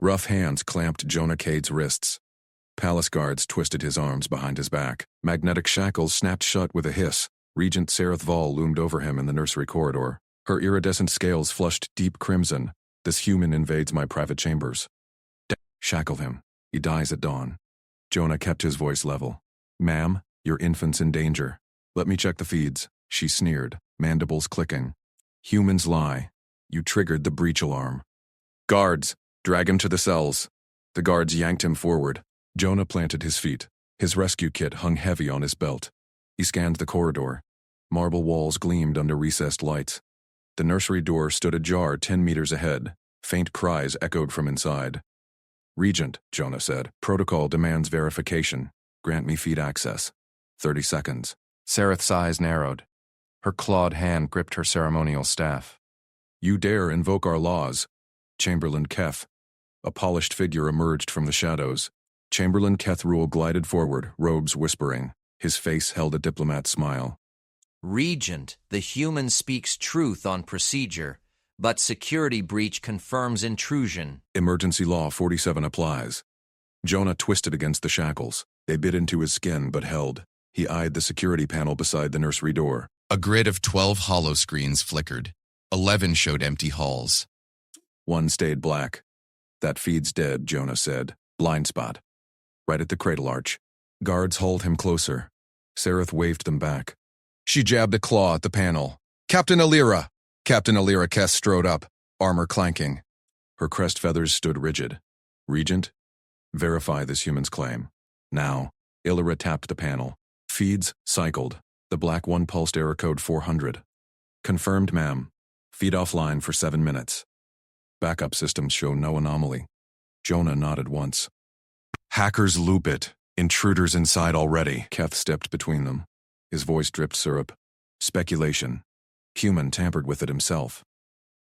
Rough hands clamped Jonah Cade's wrists. Palace guards twisted his arms behind his back. Magnetic shackles snapped shut with a hiss. Regent Sereth Vol loomed over him in the nursery corridor. Her iridescent scales flushed deep crimson. This human invades my private chambers. Shackle him. He dies at dawn. Jonah kept his voice level. Ma'am, your infant's in danger. Let me check the feeds, she sneered, mandibles clicking. Humans lie. You triggered the breach alarm. Guards, drag him to the cells. The guards yanked him forward. Jonah planted his feet. His rescue kit hung heavy on his belt. He scanned the corridor. Marble walls gleamed under recessed lights. The nursery door stood ajar 10 meters ahead. Faint cries echoed from inside. Regent, Jonah said. Protocol demands verification. Grant me feed access. 30 seconds. Sereth's eyes narrowed. Her clawed hand gripped her ceremonial staff. You dare invoke our laws. Chamberlain Keth. A polished figure emerged from the shadows. Chamberlain Kethrul glided forward, robes whispering. His face held a diplomat's smile. Regent, the human speaks truth on procedure, but security breach confirms intrusion. Emergency Law 47 applies. Jonah twisted against the shackles. They bit into his skin but held. He eyed the security panel beside the nursery door. A grid of 12 hollow screens flickered. 11 showed empty halls. One stayed black. That feed's dead, Jonah said. Blind spot. Right at the cradle arch. Guards hauled him closer. Sereth waved them back. She jabbed a claw at the panel. Captain Alira! Captain Alira Keth strode up, armor clanking. Her crest feathers stood rigid. Regent? Verify this human's claim. Now. Illyra tapped the panel. Feeds cycled. The black one pulsed error code 400. Confirmed, ma'am. Feed offline for 7 minutes. Backup systems show no anomaly. Jonah nodded once. Hackers loop it. Intruders inside already. Keth stepped between them. His voice dripped syrup. Speculation. Human tampered with it himself.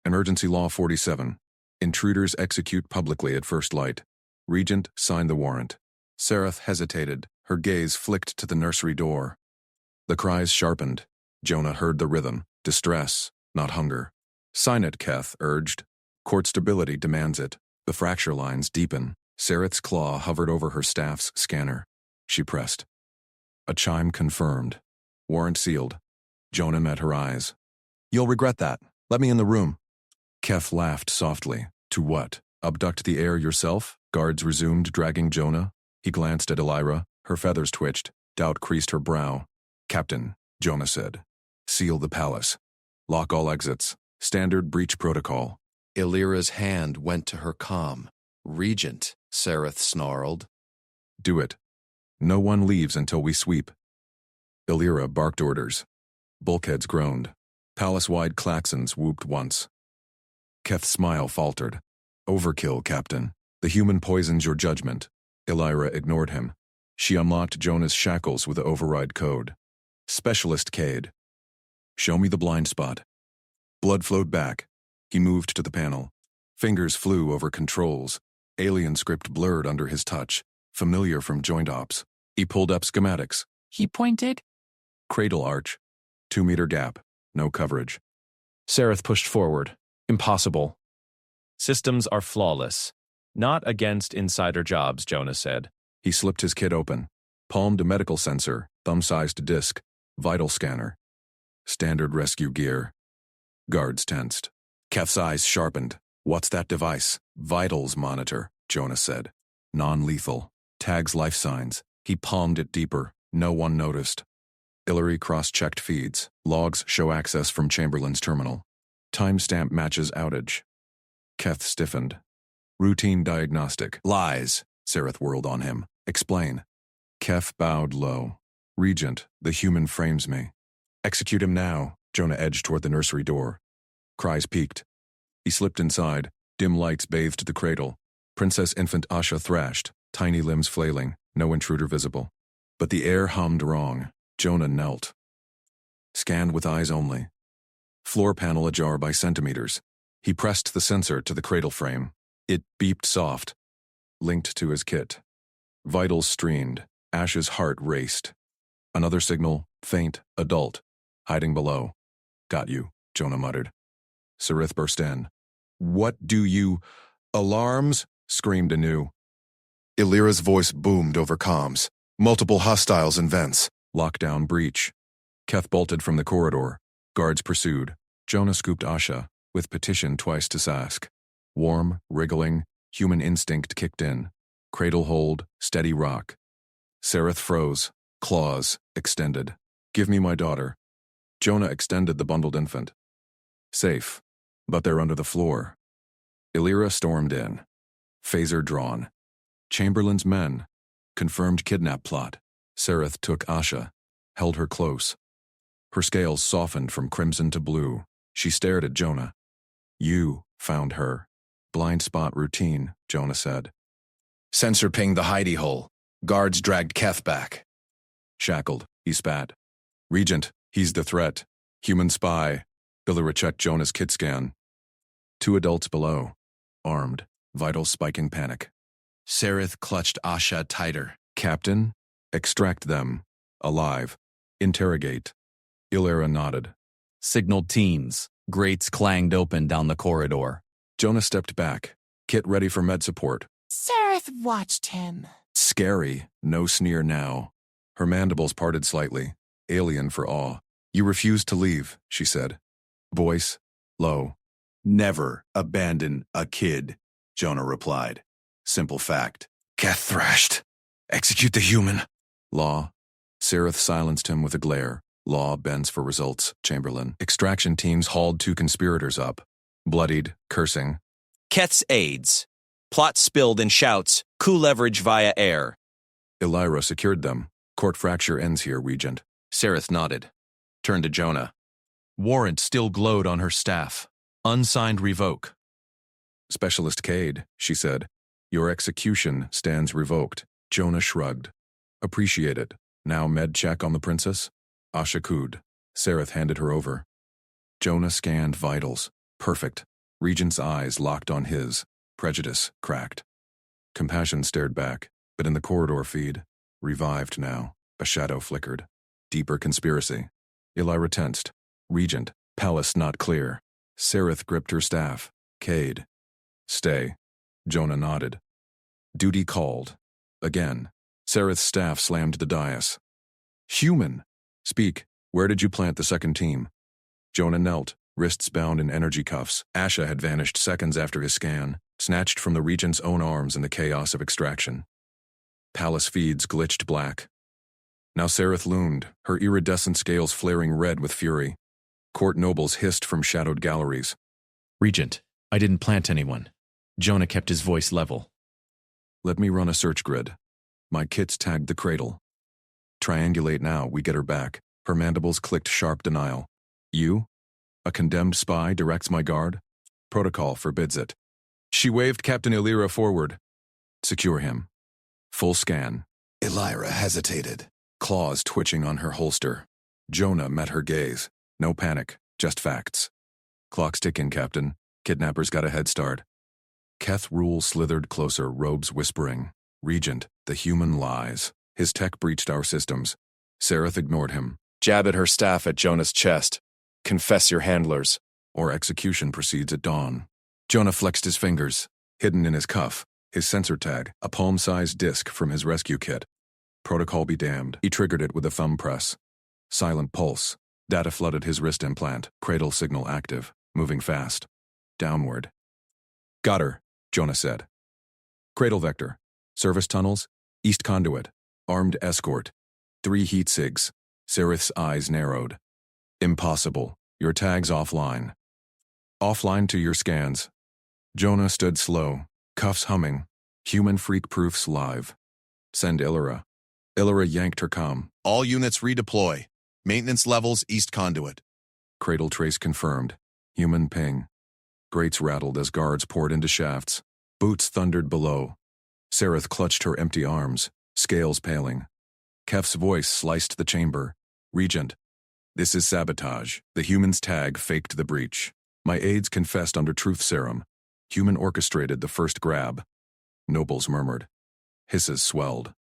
Emergency Law 47. Intruders execute publicly at first light. Regent signed the warrant. Sereth hesitated. Her gaze flicked to the nursery door. The cries sharpened. Jonah heard the rhythm. Distress, not hunger. Sign it, Keth urged. Court stability demands it. The fracture lines deepen. Sereth's claw hovered over her staff's scanner. She pressed. A chime confirmed. Warrant sealed. Jonah met her eyes. You'll regret that. Let me in the room. Keth laughed softly. To what? Abduct the heir yourself? Guards resumed, dragging Jonah. He glanced at Illyra. Her feathers twitched. Doubt creased her brow. Captain, Jonah said. Seal the palace. Lock all exits. Standard breach protocol. Illyra's hand went to her comm. Regent, Sereth snarled. Do it. No one leaves until we sweep. Illyra barked orders. Bulkheads groaned. Palace-wide klaxons whooped once. Keth's smile faltered. Overkill, Captain. The human poisons your judgment. Illyra ignored him. She unlocked Jonah's shackles with the override code. Specialist Cade. Show me the blind spot. Blood flowed back. He moved to the panel. Fingers flew over controls. Alien script blurred under his touch. Familiar from joint ops. He pulled up schematics. He pointed. Cradle arch. 2-meter gap. No coverage. Sereth pushed forward. Impossible. Systems are flawless. Not against insider jobs, Jonah said. He slipped his kit open. Palmed a medical sensor, thumb-sized disc, vital scanner. Standard rescue gear. Guards tensed. Keth's eyes sharpened. What's that device? Vitals monitor, Jonah said. Non-lethal. Tags life signs. He palmed it deeper. No one noticed. Illyra cross-checked feeds. Logs show access from Chamberlain's terminal. Timestamp matches outage. Keth stiffened. Routine diagnostic. Lies, Sereth whirled on him. Explain. Keth bowed low. Regent, the human frames me. Execute him now. Jonah edged toward the nursery door. Cries peaked. He slipped inside. Dim lights bathed the cradle. Princess Infant Asha thrashed, tiny limbs flailing, no intruder visible. But the air hummed wrong. Jonah knelt. Scanned with eyes only. Floor panel ajar by centimeters. He pressed the sensor to the cradle frame. It beeped soft. Linked to his kit. Vitals streamed. Ash's heart raced. Another signal, faint, adult. Hiding below. Got you, Jonah muttered. Sereth burst in. What do you... Alarms? screamed anew. Illyra's voice boomed over comms. Multiple hostiles in vents. Lockdown breach. Keth bolted from the corridor. Guards pursued. Jonah scooped Asha, with petition twice to Sask. Warm, wriggling, human instinct kicked in. Cradle hold, steady rock. Sereth froze, claws extended. Give me my daughter. Jonah extended the bundled infant. Safe, but they're under the floor. Illyra stormed in. Phaser drawn. Chamberlain's men. Confirmed kidnap plot. Sereth took Asha, held her close. Her scales softened from crimson to blue. She stared at Jonah. You found her. Blind spot routine, Jonah said. Sensor pinged the hidey hole. Guards dragged Keth back. Shackled, he spat. Regent, he's the threat. Human spy. Illyra checked Jonah's kit scan. 2 adults below. Armed. Vitals spiking panic. Sereth clutched Asha tighter. Captain, extract them. Alive. Interrogate. Illyra nodded. Signaled teams. Grates clanged open down the corridor. Jonah stepped back. Kit ready for med support. Sereth watched him. Scary, no sneer now. Her mandibles parted slightly. Alien for awe. You refuse to leave, she said. Voice, low. Never abandon a kid, Jonah replied. Simple fact. Keth thrashed. Execute the human. Law. Sereth silenced him with a glare. Law bends for results, Chamberlain. Extraction teams hauled 2 conspirators up. Bloodied, cursing. Keth's aides. Plot spilled in shouts. Coup leverage via air. Illyra secured them. Court fracture ends here, Regent. Sereth nodded. Turned to Jonah. Warrant still glowed on her staff. Unsigned revoke. Specialist Cade, she said. Your execution stands revoked. Jonah shrugged. Appreciate it. Now med check on the princess? Asha cooed. Sereth handed her over. Jonah scanned vitals. Perfect. Regent's eyes locked on his. Prejudice cracked. Compassion stared back, but in the corridor feed, revived now, a shadow flickered. Deeper conspiracy. Illyra tensed. Regent, palace not clear. Sereth gripped her staff. Cade. Stay. Jonah nodded. Duty called. Again. Sereth's staff slammed the dais. Human. Speak. Where did you plant the second team? Jonah knelt, wrists bound in energy cuffs. Asha had vanished seconds after his scan, snatched from the Regent's own arms in the chaos of extraction. Palace feeds glitched black. Now Sereth loomed, her iridescent scales flaring red with fury. Court nobles hissed from shadowed galleries. Regent, I didn't plant anyone. Jonah kept his voice level. Let me run a search grid. My kits tagged the cradle. Triangulate now, we get her back. Her mandibles clicked sharp denial. You? A condemned spy directs my guard? Protocol forbids it. She waved Captain Illyra forward. Secure him. Full scan. Illyra hesitated. Claws twitching on her holster. Jonah met her gaze. No panic, just facts. Clock's ticking, Captain. Kidnappers got a head start. Keth Rule slithered closer, robes whispering. Regent, the human lies. His tech breached our systems. Sereth ignored him. Jab at her staff at Jonah's chest. Confess your handlers. Or execution proceeds at dawn. Jonah flexed his fingers. Hidden in his cuff, his sensor tag, a palm-sized disc from his rescue kit. Protocol be damned. He triggered it with a thumb press. Silent pulse. Data flooded his wrist implant. Cradle signal active. Moving fast. Downward. Got her, Jonah said. Cradle vector. Service tunnels. East conduit. Armed escort. 3 heat sigs. Sereth's eyes narrowed. Impossible. Your tag's offline. Offline to your scans. Jonah stood slow. Cuffs humming. Human freak proofs live. Send Illyra. Illyra yanked her comm. All units redeploy. Maintenance levels east conduit. Cradle trace confirmed. Human ping. Grates rattled as guards poured into shafts. Boots thundered below. Sereth clutched her empty arms, scales paling. Kef's voice sliced the chamber. Regent. This is sabotage. The human's tag faked the breach. My aides confessed under truth serum. Human orchestrated the first grab. Nobles murmured. Hisses swelled.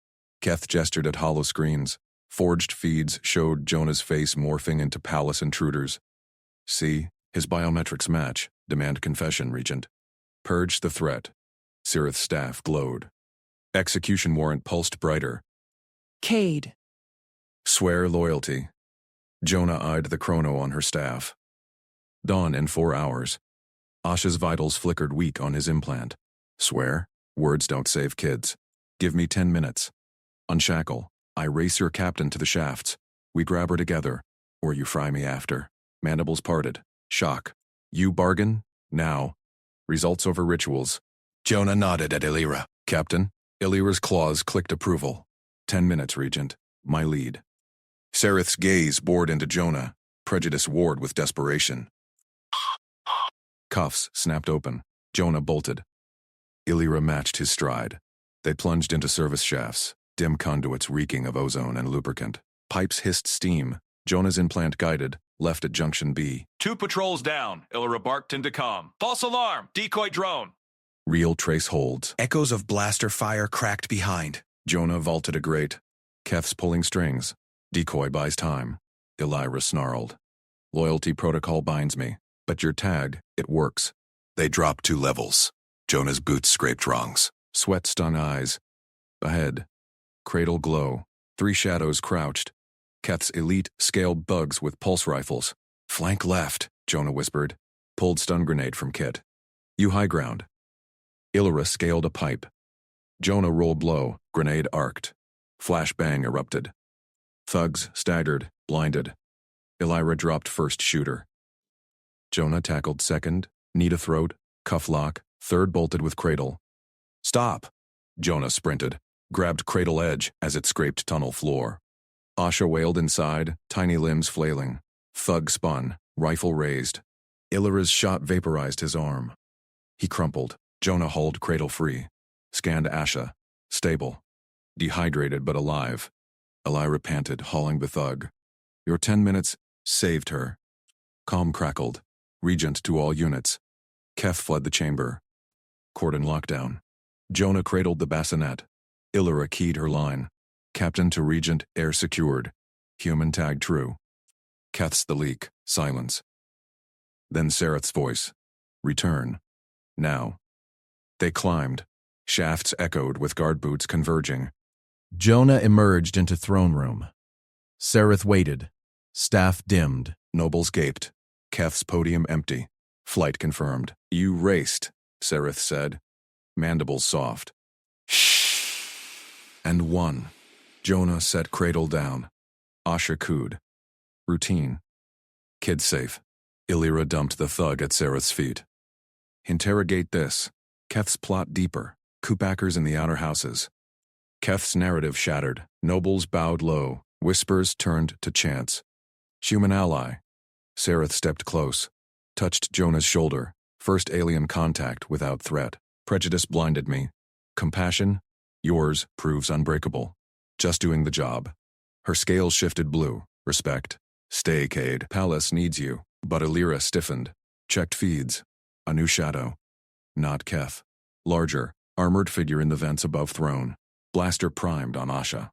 Keth gestured at hollow screens. Forged feeds showed Jonah's face morphing into palace intruders. See, his biometrics match. Demand confession, Regent. Purge the threat. Sirith's staff glowed. Execution warrant pulsed brighter. Cade. Swear loyalty. Jonah eyed the chrono on her staff. Dawn in 4 hours. Asha's vitals flickered weak on his implant. Swear? Words don't save kids. Give me 10 minutes. Unshackle. I race your captain to the shafts. We grab her together, or you fry me after. Mandibles parted. Shock. You bargain? Now. Results over rituals. Jonah nodded at Illyra. Captain? Illyra's claws clicked approval. 10 minutes, Regent. My lead. Sereth's gaze bored into Jonah. Prejudice warred with desperation. Cuffs snapped open. Jonah bolted. Illyra matched his stride. They plunged into service shafts, dim conduits reeking of ozone and lubricant. Pipes hissed steam. Jonah's implant guided, left at Junction B. 2 patrols down. Illyra barked into comm. False alarm. Decoy drone. Real trace holds. Echoes of blaster fire cracked behind. Jonah vaulted a grate. Kef's pulling strings. Decoy buys time. Illyra snarled. Loyalty protocol binds me. But your tag, it works. They dropped 2 levels. Jonah's boots scraped rungs. Sweat stung eyes. Ahead. Cradle glow. 3 shadows crouched. Keth's elite scaled bugs with pulse rifles. Flank left, Jonah whispered. Pulled stun grenade from Kit. You high ground. Illyra scaled a pipe. Jonah rolled low, grenade arced. Flash bang erupted. Thugs staggered, blinded. Illyra dropped first shooter. Jonah tackled second, knee to throat, cuff lock, third bolted with cradle. Stop! Jonah sprinted, grabbed cradle edge as it scraped tunnel floor. Asha wailed inside, tiny limbs flailing. Thug spun, rifle raised. Illyra's shot vaporized his arm. He crumpled. Jonah hauled cradle free. Scanned Asha. Stable. Dehydrated but alive. Illyra panted, hauling the thug. Your 10 minutes saved her. Comm crackled. Regent to all units. Kef fled the chamber. Cordon lockdown. Jonah cradled the bassinet. Illyra keyed her line. Captain to Regent, air secured. Human tag true. Keth's the leak. Silence. Then Sereth's voice. Return. Now. They climbed. Shafts echoed with guard boots converging. Jonah emerged into throne room. Sereth waited. Staff dimmed. Nobles gaped. Keth's podium empty. Flight confirmed. You raced, Sereth said. Mandibles soft. Shh. And won. Jonah set cradle down. Asha cooed. Routine. Kid safe. Illyra dumped the thug at Sereth's feet. Interrogate this. Keth's plot deeper. Coup-backers in the outer houses. Keth's narrative shattered. Nobles bowed low. Whispers turned to chants. Human ally. Sereth stepped close. Touched Jonah's shoulder. First alien contact without threat. Prejudice blinded me. Compassion? Yours proves unbreakable. Just doing the job. Her scales shifted blue. Respect. Stay, Cade. Palace needs you. But Illyra stiffened. Checked feeds. A new shadow. Not Keth. Larger. Armored figure in the vents above throne. Blaster primed on Asha.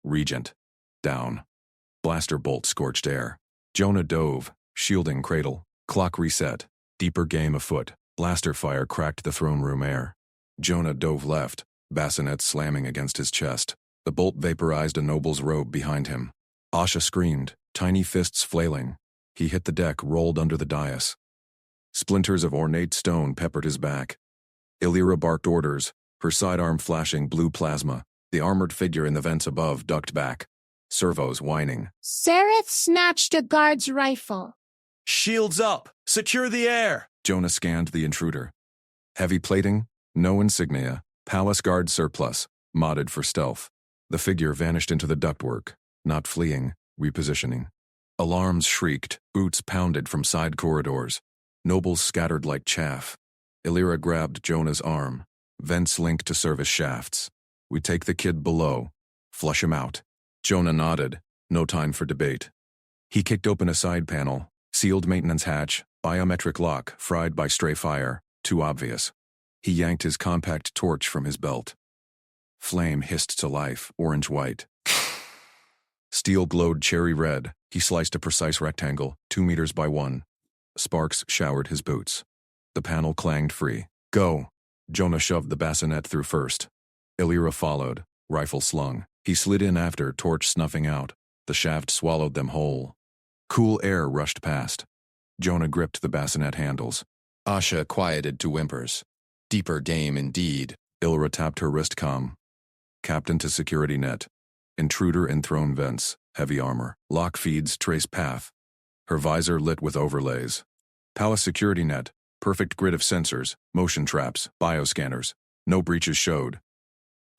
Regent. Down. Blaster bolt scorched air. Jonah dove. Shielding cradle. Clock reset. Deeper game afoot. Blaster fire cracked the throne room air. Jonah dove left. Bassinet slamming against his chest. The bolt vaporized a noble's robe behind him. Asha screamed, tiny fists flailing. He hit the deck, rolled under the dais. Splinters of ornate stone peppered his back. Illyra barked orders, her sidearm flashing blue plasma. The armored figure in the vents above ducked back. Servos whining. Sereth snatched a guard's rifle. Shields up! Secure the air! Jonah scanned the intruder. Heavy plating, no insignia, palace guard surplus, modded for stealth. The figure vanished into the ductwork, not fleeing, repositioning. Alarms shrieked, boots pounded from side corridors. Nobles scattered like chaff. Illyra grabbed Jonah's arm. Vents linked to service shafts. We take the kid below. Flush him out. Jonah nodded. No time for debate. He kicked open a side panel. Sealed maintenance hatch. Biometric lock, fried by stray fire. Too obvious. He yanked his compact torch from his belt. Flame hissed to life, orange-white. Steel glowed cherry red. He sliced a precise rectangle, 2 meters by 1. Sparks showered his boots. The panel clanged free. Go. Jonah shoved the bassinet through first. Illyra followed, rifle slung. He slid in after, torch snuffing out. The shaft swallowed them whole. Cool air rushed past. Jonah gripped the bassinet handles. Asha quieted to whimpers. Deeper game indeed. Illyra tapped her wrist comm. Captain to security net. Intruder in throne vents. Heavy armor. Lock feeds trace path. Her visor lit with overlays. Palace security net. Perfect grid of sensors, motion traps, bioscanners. No breaches showed.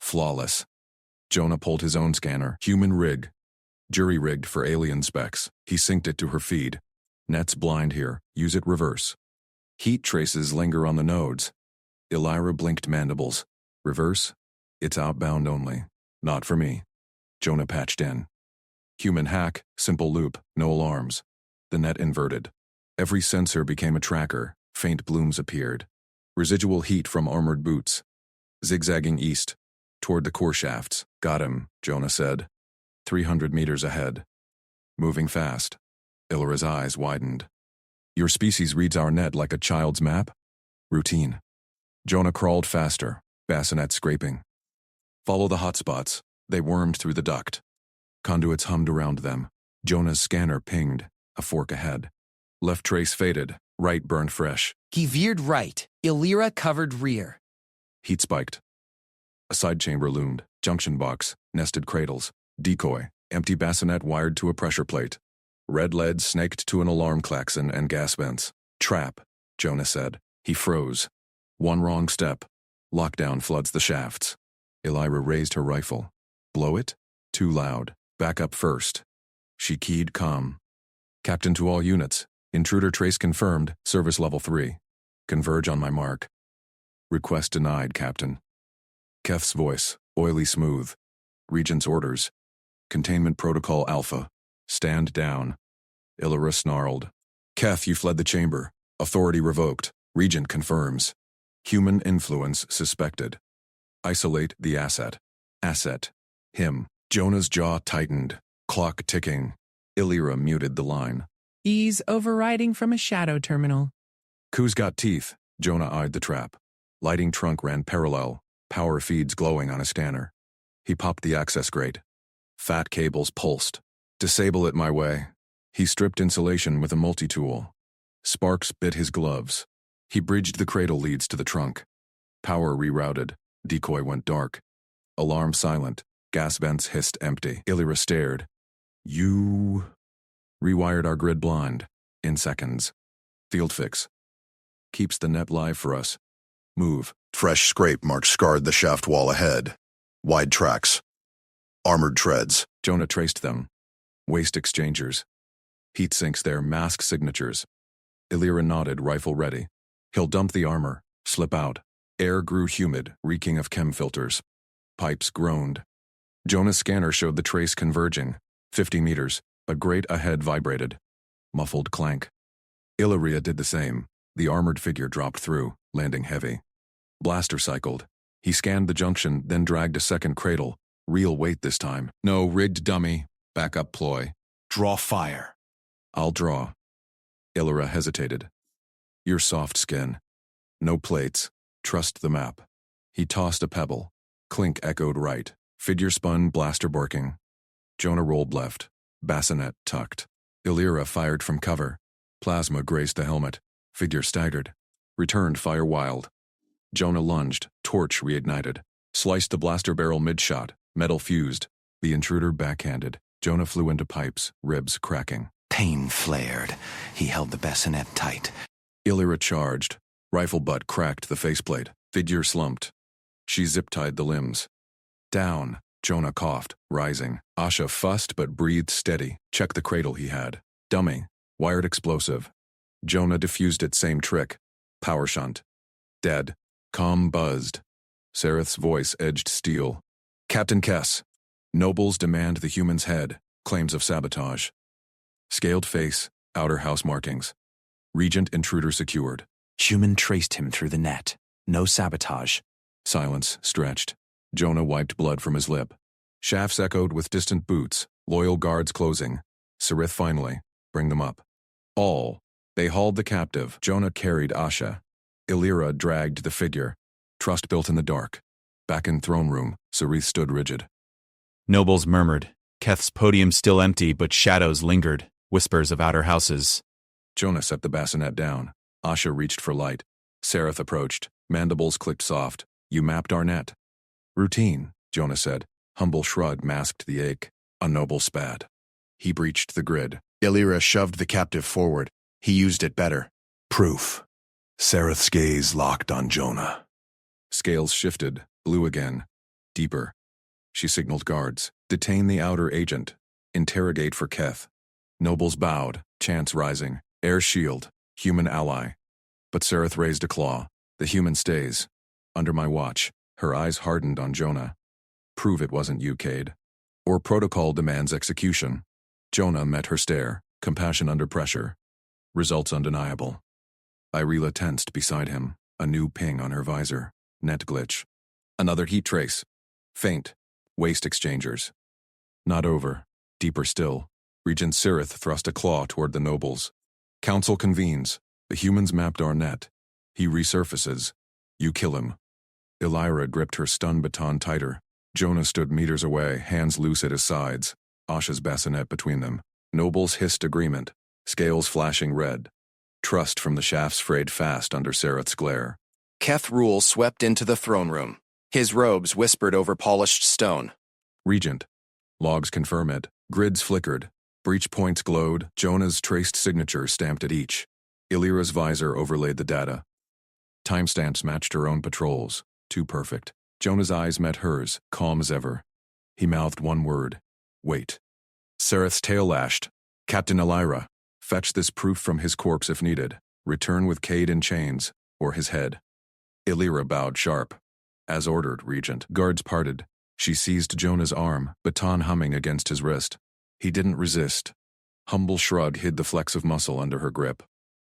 Flawless. Jonah pulled his own scanner. Human rig. Jury-rigged for alien specs. He synced it to her feed. Net's blind here. Use it reverse. Heat traces linger on the nodes. Illyra blinked mandibles. Reverse? It's outbound only. Not for me. Jonah patched in. Human hack, simple loop, no alarms. The net inverted. Every sensor became a tracker. Faint blooms appeared. Residual heat from armored boots. Zigzagging east, toward the core shafts. Got him, Jonah said. 300 meters ahead. Moving fast. Illyra's eyes widened. Your species reads our net like a child's map? Routine. Jonah crawled faster, bassinet scraping. Follow the hotspots. They wormed through the duct. Conduits hummed around them. Jonah's scanner pinged, a fork ahead. Left trace faded, right burned fresh. He veered right. Illyra covered rear. Heat spiked. A side chamber loomed, junction box, nested cradles, decoy, empty bassinet wired to a pressure plate. Red lead snaked to an alarm klaxon and gas vents. Trap, Jonah said. He froze. One wrong step. Lockdown floods the shafts. Illyra raised her rifle. Blow it? Too loud. Back up first. She keyed comm. Captain to all units. Intruder trace confirmed, service level 3. Converge on my mark. Request denied, Captain. Keth's voice, oily smooth. Regent's orders. Containment Protocol Alpha. Stand down. Illyra snarled. Keth, you fled the chamber. Authority revoked. Regent confirms. Human influence suspected. Isolate the asset. Asset. Him. Jonah's jaw tightened. Clock ticking. Illyra muted the line. He's overriding from a shadow terminal. Ku's got teeth. Jonah eyed the trap. Lighting trunk ran parallel. Power feeds glowing on a scanner. He popped the access grate. Fat cables pulsed. Disable it my way. He stripped insulation with a multi-tool. Sparks bit his gloves. He bridged the cradle leads to the trunk. Power rerouted. Decoy went dark. Alarm silent. Gas vents hissed empty. Illyra stared. You... Rewired our grid blind. In seconds. Field fix. Keeps the net live for us. Move. Fresh scrape marks scarred the shaft wall ahead. Wide tracks. Armored treads. Jonah traced them. Waste exchangers. Heat sinks there, mask signatures. Illyra nodded, rifle ready. He'll dump the armor, slip out. Air grew humid, reeking of chem filters. Pipes groaned. Jonah's scanner showed the trace converging. 50 meters. A grate ahead vibrated. Muffled clank. Illyria did the same. The armored figure dropped through, landing heavy. Blaster cycled. He scanned the junction, then dragged a second cradle. Real weight this time. No, rigged dummy. Backup ploy. Draw fire. I'll draw. Illyra hesitated. You're soft skin. No plates. Trust the map. He tossed a pebble. Clink echoed right. Figure spun, blaster barking. Jonah rolled left. Bassinet tucked. Illyra fired from cover. Plasma grazed the helmet. Figure staggered. Returned fire wild. Jonah lunged. Torch reignited. Sliced the blaster barrel mid-shot. Metal fused. The intruder backhanded. Jonah flew into pipes, ribs cracking. Pain flared. He held the bassinet tight. Illyra charged. Rifle butt cracked the faceplate. Figure slumped. She zip-tied the limbs. Down. Jonah coughed, rising. Asha fussed but breathed steady. Check the cradle he had. Dummy. Wired explosive. Jonah diffused it, same trick. Power shunt. Dead. Comm buzzed. Sereth's voice edged steel. Captain Kess. Nobles demand the human's head. Claims of sabotage. Scaled face. Outer house markings. Regent intruder secured. Human traced him through the net. No sabotage. Silence stretched. Jonah wiped blood from his lip. Shafts echoed with distant boots. Loyal guards closing. Sereth finally. Bring them up. All. They hauled the captive. Jonah carried Asha. Illyra dragged the figure. Trust built in the dark. Back in throne room, Cerith stood rigid. Nobles murmured. Keth's podium still empty, but shadows lingered, whispers of outer houses. Jonah set the bassinet down. Asha reached for light. Sereth approached. Mandibles clicked soft. You mapped our net. Routine, Jonah said. Humble shrug masked the ache. A noble spat. He breached the grid. Illyra shoved the captive forward. He used it better. Proof. Sereth's gaze locked on Jonah. Scales shifted, blue again. Deeper. She signaled guards. Detain the outer agent. Interrogate for Keth. Nobles bowed, chants rising. Air shield. Human ally. But Sereth raised a claw. The human stays. Under my watch. Her eyes hardened on Jonah. Prove it wasn't you, Cade. Or protocol demands execution. Jonah met her stare. Compassion under pressure. Results undeniable. Irela tensed beside him. A new ping on her visor. Net glitch. Another heat trace. Faint. Waste exchangers. Not over. Deeper still. Regent Cirith thrust a claw toward the nobles. Council convenes. The humans mapped our net. He resurfaces. You kill him. Illyra gripped her stun baton tighter. Jonah stood meters away, hands loose at his sides. Asha's bassinet between them. Nobles hissed agreement. Scales flashing red. Trust from the shafts frayed fast under Sereth's glare. Keth Rule swept into the throne room. His robes whispered over polished stone. Regent. Logs confirm it. Grids flickered. Breach points glowed. Jonah's traced signature stamped at each. Illyra's visor overlaid the data. Timestamps matched her own patrols. Too perfect. Jonah's eyes met hers, calm as ever. He mouthed one word. Wait. Sereth's tail lashed. Captain Illyra. Fetch this proof from his corpse if needed. Return with Cade in chains, or his head. Illyra bowed sharp. As ordered, Regent. Guards parted. She seized Jonah's arm, baton humming against his wrist. He didn't resist. Humble shrug hid the flex of muscle under her grip.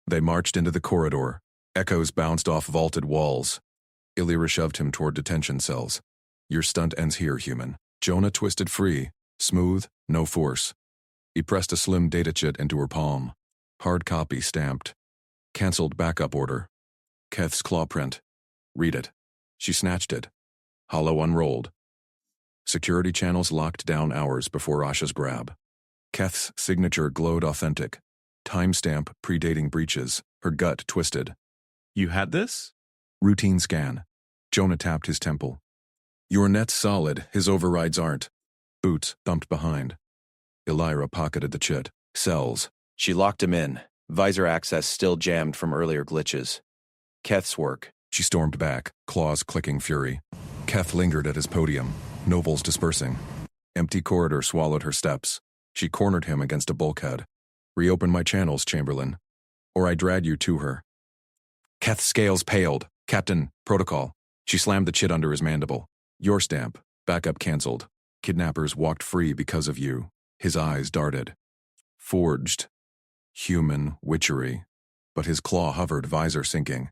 They marched into the corridor. Echoes bounced off vaulted walls. Illyra shoved him toward detention cells. Your stunt ends here, human. Jonah twisted free. Smooth, no force. He pressed a slim data chit into her palm. Hard copy stamped. Cancelled backup order. Keth's claw print. Read it. She snatched it. Hollow unrolled. Security channels locked down hours before Asha's grab. Keth's signature glowed authentic. Timestamp predating breaches. Her gut twisted. You had this? Routine scan. Jonah tapped his temple. Your net's solid, his overrides aren't. Boots thumped behind. Illyra pocketed the chit. Cells. She locked him in. Visor access still jammed from earlier glitches. Keth's work. She stormed back, claws clicking fury. Keth lingered at his podium, nobles dispersing. Empty corridor swallowed her steps. She cornered him against a bulkhead. Reopen my channels, Chamberlain, or I drag you to her. Keth's scales paled. Captain, protocol. She slammed the chit under his mandible. Your stamp. Backup cancelled. Kidnappers walked free because of you. His eyes darted. Forged. Human witchery. But his claw hovered, visor sinking.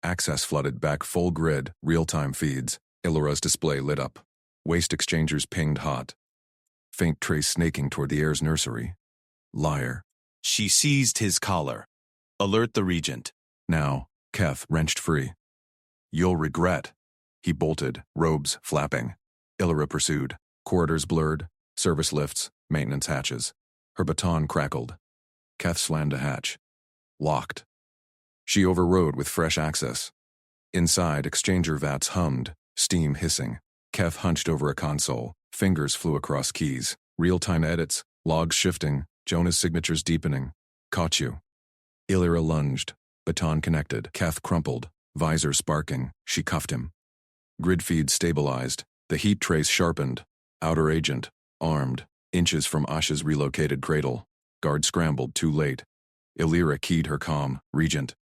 Access flooded back full grid, real-time feeds. Illyra's display lit up. Waste exchangers pinged hot. Faint trace snaking toward the heir's nursery. Liar. She seized his collar. Alert the regent. Now, Keth wrenched free. You'll regret. He bolted, robes flapping. Illyra pursued. Corridors blurred. Service lifts, maintenance hatches. Her baton crackled. Keth slammed a hatch. Locked. She overrode with fresh access. Inside, exchanger vats hummed, steam hissing. Keth hunched over a console. Fingers flew across keys. Real-time edits, logs shifting, Jonah's signatures deepening. Caught you. Illyra lunged. Baton connected. Keth crumpled. Visor sparking. She cuffed him. Grid feed stabilized. The heat trace sharpened. Outer agent. Armed. Inches from Asha's relocated cradle. Guard scrambled too late. Illyra keyed her comm. Regent.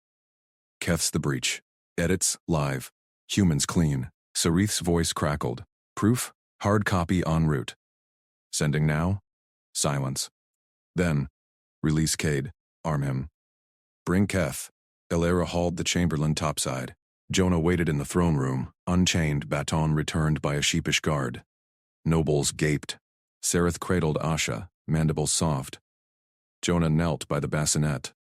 Keth's the breach. Edits, live. Humans clean. Cerith's voice crackled. Proof, hard copy en route. Sending now? Silence. Then, release Cade. Arm him. Bring Keth. Illyra hauled the Chamberlain topside. Jonah waited in the throne room, unchained, baton returned by a sheepish guard. Nobles gaped. Sereth cradled Asha, mandibles soft. Jonah knelt by the bassinet.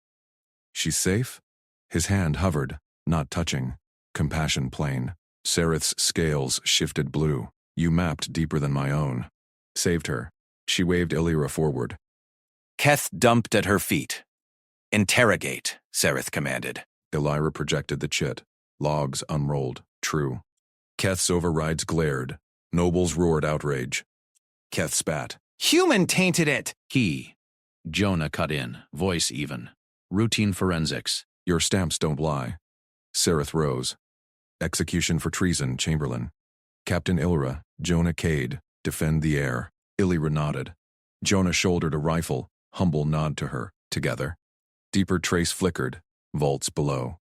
She's safe? His hand hovered, not touching. Compassion plain. Sareth's scales shifted blue. You mapped deeper than my own. Saved her. She waved Illyra forward. Keth dumped at her feet. Interrogate, Sareth commanded. Illyra projected the chit. Logs unrolled. True. Keth's overrides glared. Nobles roared outrage. Keth spat. Human tainted it! Key. Jonah cut in, voice even. Routine forensics. Your stamps don't lie. Sareth rose. Execution for treason, Chamberlain. Captain Illyra, Jonah Cade, defend the air. Illyra nodded. Jonah shouldered a rifle, humble nod to her, together. Deeper trace flickered, vaults below.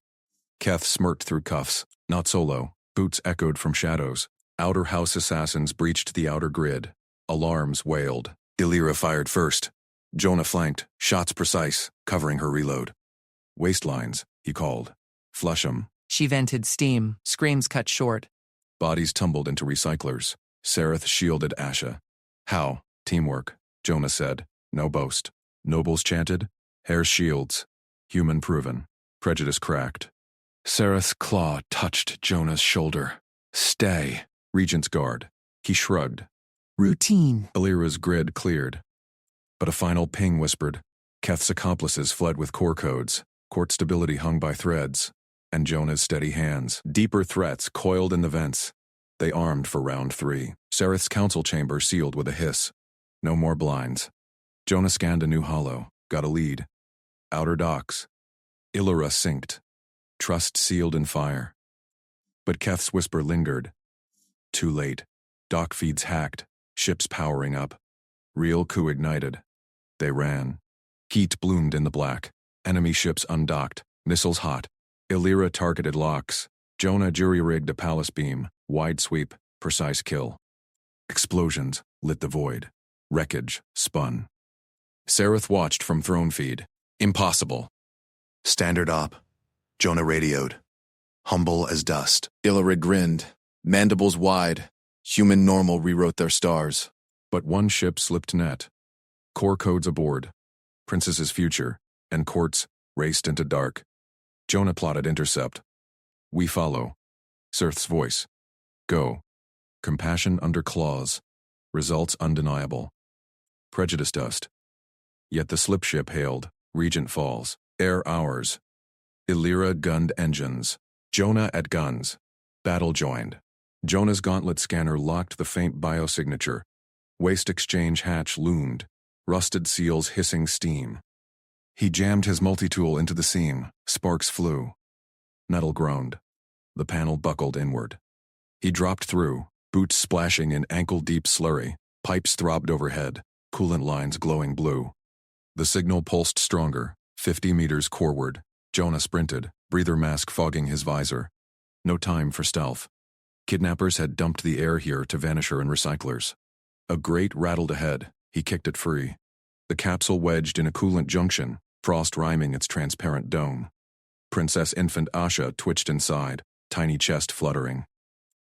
Keth smirked through cuffs, not solo. Boots echoed from shadows. Outer house assassins breached the outer grid. Alarms wailed. Illyra fired first. Jonah flanked, shots precise, covering her reload. Waistlines, he called. Flush 'em. She vented steam, screams cut short. Bodies tumbled into recyclers. Sareth shielded Asha. How? Teamwork, Jonah said. No boast. Nobles chanted. Hair's shields. Human proven. Prejudice cracked. Sareth's claw touched Jonah's shoulder. Stay. Regent's guard. He shrugged. Routine. Illyra's grid cleared. But a final ping whispered. Keth's accomplices fled with core codes. Court stability hung by threads. And Jonah's steady hands. Deeper threats coiled in the vents. They armed for round 3. Sareth's council chamber sealed with a hiss. No more blinds. Jonah scanned a new hollow. Got a lead. Outer docks. Illyra synced. Trust sealed in fire. But Keth's whisper lingered. Too late. Dock feeds hacked. Ships powering up. Real coup ignited. They ran. Heat bloomed in the black. Enemy ships undocked. Missiles hot. Illyra targeted locks. Jonah jury-rigged a palace beam. Wide sweep. Precise kill. Explosions lit the void. Wreckage spun. Sareth watched from throne feed. Impossible. Standard op. Jonah radioed. Humble as dust. Illyra grinned. Mandibles wide. Human normal rewrote their stars. But one ship slipped net. Core codes aboard. Princess's future. And courts raced into dark. Jonah plotted intercept. We follow. Sareth's voice. Go. Compassion under claws. Results undeniable. Prejudice dust. Yet the slip ship hailed. Regent falls. Air ours. Illyra gunned engines. Jonah at guns. Battle joined. Jonah's gauntlet scanner locked the faint biosignature. Waste exchange hatch loomed. Rusted seals hissing steam. He jammed his multi-tool into the seam. Sparks flew. Metal groaned. The panel buckled inward. He dropped through, boots splashing in ankle-deep slurry. Pipes throbbed overhead, coolant lines glowing blue. The signal pulsed stronger, 50 meters coreward. Jonah sprinted, breather mask fogging his visor. No time for stealth. Kidnappers had dumped the air here to Vanisher and recyclers. A grate rattled ahead. He kicked it free. The capsule wedged in a coolant junction, frost rhyming its transparent dome. Princess Infant Asha twitched inside, tiny chest fluttering.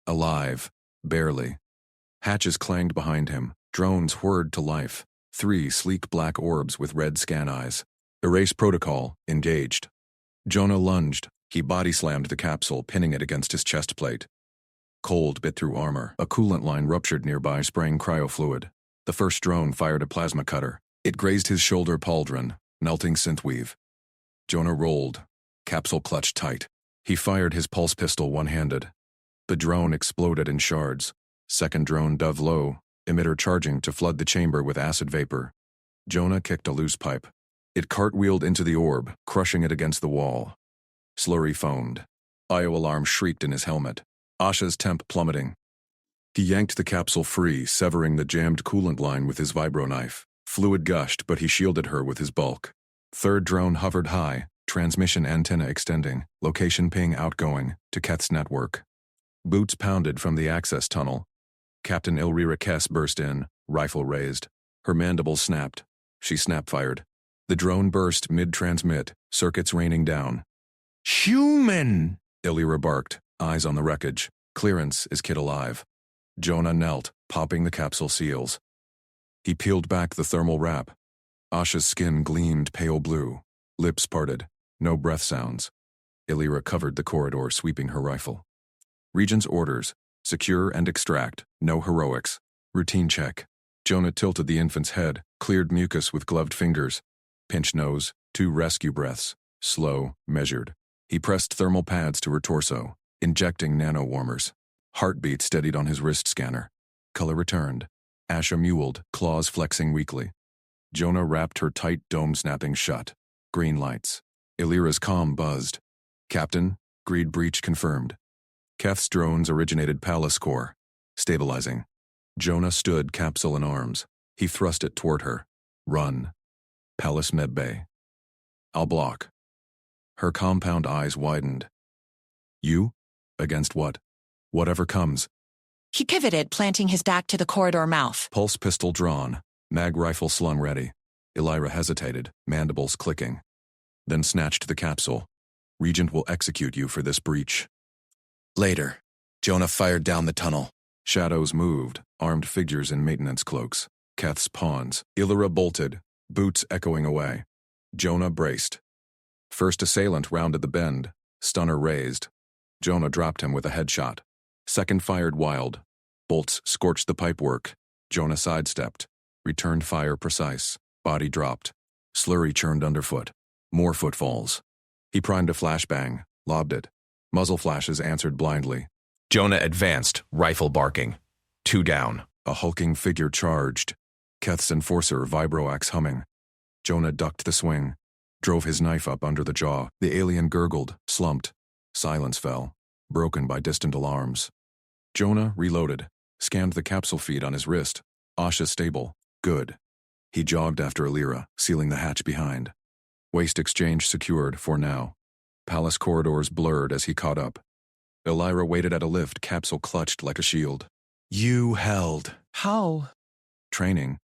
Alive, barely. Hatches clanged behind him, drones whirred to life. 3 sleek black orbs with red scan eyes. Erase protocol, engaged. Jonah lunged. He body-slammed the capsule, pinning it against his chest plate. Cold bit through armor. A coolant line ruptured nearby, spraying cryofluid. The first drone fired a plasma cutter. It grazed his shoulder pauldron, melting synthweave. Jonah rolled. Capsule clutched tight. He fired his pulse pistol one-handed. The drone exploded in shards. Second drone dove low, emitter charging to flood the chamber with acid vapor. Jonah kicked a loose pipe. It cartwheeled into the orb, crushing it against the wall. Slurry foamed. IO alarm shrieked in his helmet. Asha's temp plummeting. He yanked the capsule free, severing the jammed coolant line with his vibro knife. Fluid gushed, but he shielded her with his bulk. Third drone hovered high, transmission antenna extending, location ping outgoing, to Keth's network. Boots pounded from the access tunnel. Captain Illyra Kess burst in, rifle raised. Her mandibles snapped. She snap-fired. The drone burst mid-transmit, circuits raining down. Human! Illyra barked, eyes on the wreckage. Clearance is kid alive. Jonah knelt, popping the capsule seals. He peeled back the thermal wrap. Asha's skin gleamed pale blue. Lips parted. No breath sounds. Illyra covered the corridor, sweeping her rifle. Regent's orders. Secure and extract. No heroics. Routine check. Jonah tilted the infant's head, cleared mucus with gloved fingers. Pinch nose, 2 rescue breaths. Slow, measured. He pressed thermal pads to her torso, injecting nano-warmers. Heartbeat steadied on his wrist scanner. Color returned. Asha mewled, claws flexing weakly. Jonah wrapped her tight dome snapping shut. Green lights. Illyra's comm buzzed. Captain, greed breach confirmed. Keth's drones originated Palace Core. Stabilizing. Jonah stood, capsule in arms. He thrust it toward her. Run. Palace Medbay. I'll block. Her compound eyes widened. You? Against what? Whatever comes. He pivoted, planting his back to the corridor mouth. Pulse pistol drawn. Mag rifle slung ready. Illyra hesitated, mandibles clicking. Then snatched the capsule. Regent will execute you for this breach. Later, Jonah fired down the tunnel. Shadows moved, armed figures in maintenance cloaks. Keth's pawns. Illyra bolted, boots echoing away. Jonah braced. First assailant rounded the bend, stunner raised. Jonah dropped him with a headshot. Second fired wild. Bolts scorched the pipework. Jonah sidestepped. Returned fire precise. Body dropped. Slurry churned underfoot. More footfalls. He primed a flashbang, lobbed it. Muzzle flashes answered blindly. Jonah advanced, rifle barking. 2 down. A hulking figure charged. Keth's enforcer vibroax humming. Jonah ducked the swing. Drove his knife up under the jaw. The alien gurgled, slumped. Silence fell, broken by distant alarms. Jonah reloaded, scanned the capsule feed on his wrist. Asha stable. Good. He jogged after Illyra, sealing the hatch behind. Waste exchange secured for now. Palace corridors blurred as he caught up. Illyra waited at a lift, capsule clutched like a shield. You held. How? Training.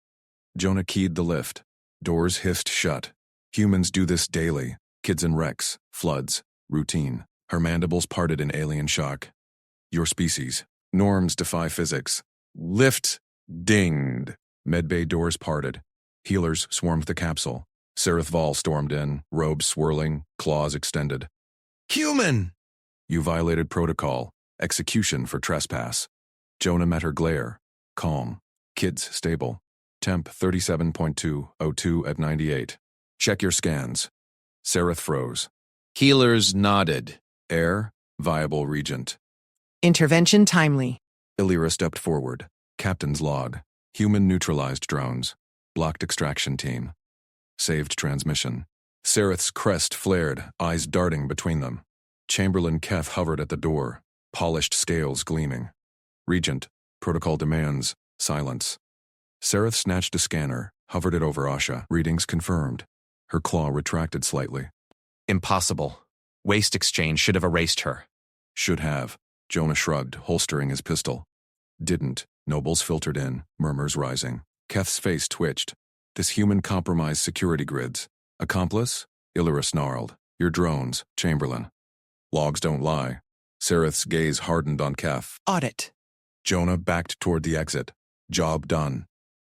Jonah keyed the lift. Doors hissed shut. Humans do this daily. Kids in wrecks, floods, routine. Her mandibles parted in alien shock. Your species. Norms defy physics. Lift dinged. Medbay doors parted. Healers swarmed the capsule. Sereth Val stormed in, robes swirling, claws extended. Human! You violated protocol. Execution for trespass. Jonah met her glare. Calm. Kids stable. Temp 37.202 at 98. Check your scans. Sereth froze. Healers nodded. Air, viable regent. Intervention timely. Illyra stepped forward. Captain's log. Human neutralized drones. Blocked extraction team. Saved transmission. Sereth's crest flared, eyes darting between them. Chamberlain Keth hovered at the door, polished scales gleaming. Regent, protocol demands, silence. Sereth snatched a scanner, hovered it over Asha. Readings confirmed. Her claw retracted slightly. Impossible. Waste exchange should have erased her. Should have. Jonah shrugged, holstering his pistol. Didn't. Nobles filtered in, murmurs rising. Keth's face twitched. This human compromised security grids. Accomplice? Illyra snarled. Your drones, Chamberlain. Logs don't lie. Sereth's gaze hardened on Keth. Audit. Jonah backed toward the exit. Job done.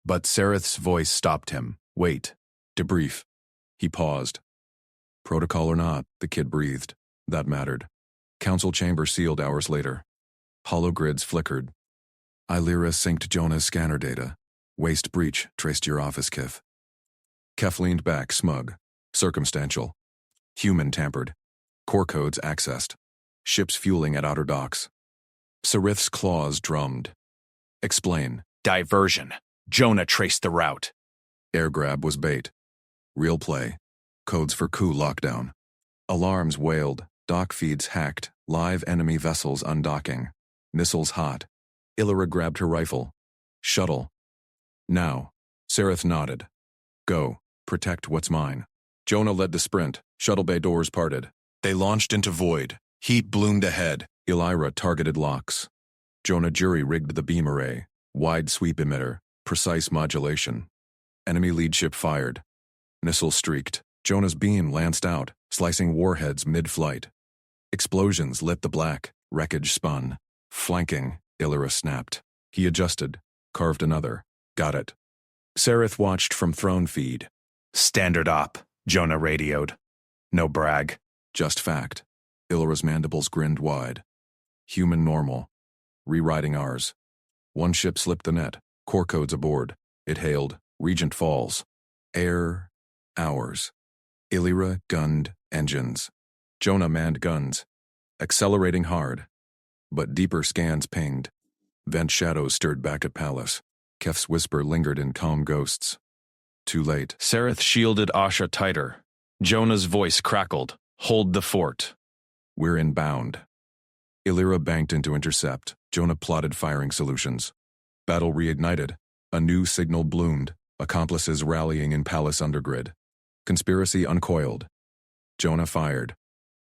But Sereth's voice stopped him. Wait. Debrief. He paused. Protocol or not, the kid breathed. That mattered. Council chamber sealed hours later. Hologrids flickered. Illyra synced Jonah's scanner data. Waste breach traced your office, Kith. Keth leaned back, smug. Circumstantial. Human tampered. Core codes accessed. Ships fueling at outer docks. Sereth's claws drummed. Explain. Diversion. Jonah traced the route. Air grab was bait. Real play. Codes for coup lockdown. Alarms wailed. Dock feeds hacked. Live enemy vessels undocking. Missiles hot. Illyra grabbed her rifle. Shuttle. Now. Sereth nodded. Go. Protect what's mine. Jonah led the sprint. Shuttle bay doors parted. They launched into void. Heat bloomed ahead. Illyra targeted locks. Jonah jury rigged the beam array. Wide sweep emitter. Precise modulation. Enemy lead ship fired. Missile streaked. Jonah's beam lanced out, slicing warheads mid-flight. Explosions lit the black. Wreckage spun. Flanking. Illyra snapped. He adjusted. Carved another. Got it. Sereth watched from throne feed. Standard op, Jonah radioed. No brag. Just fact. Illyra's mandibles grinned wide. Human normal. Rewriting ours. One ship slipped the net. Core codes aboard. It hailed, Regent Falls. Air, ours. Illyra gunned engines. Jonah manned guns. Accelerating hard. But deeper scans pinged. Vent shadows stirred back at Palace. Kef's whisper lingered in calm ghosts. Too late. Sareth shielded Asha tighter. Jonah's voice crackled. Hold the fort. We're inbound. Illyra banked into intercept. Jonah plotted firing solutions. Battle reignited. A new signal bloomed. Accomplices rallying in Palace undergrid. Conspiracy uncoiled. Jonah fired.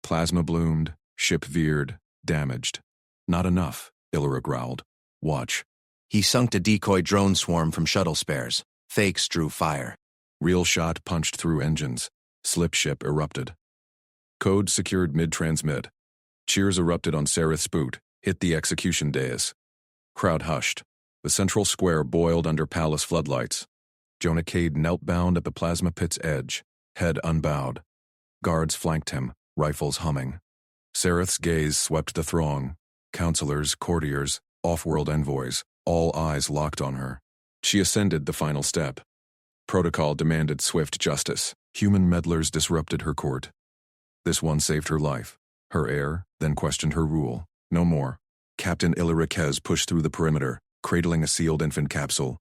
Plasma bloomed. Ship veered. Damaged. Not enough, Illyra growled. Watch. He sunk a decoy drone swarm from shuttle spares. Fakes drew fire. Real shot punched through engines. Slip ship erupted. Code secured mid-transmit. Cheers erupted on Sareth's boot, hit the execution dais. Crowd hushed. The central square boiled under palace floodlights. Jonah Cade knelt bound at the plasma pit's edge, head unbowed. Guards flanked him, rifles humming. Sareth's gaze swept the throng. Counselors, courtiers, off-world envoys, all eyes locked on her. She ascended the final step. Protocol demanded swift justice. Human meddlers disrupted her court. This one saved her life. Her heir then questioned her rule. No more. Captain Illyra Kez pushed through the perimeter, cradling a sealed infant capsule.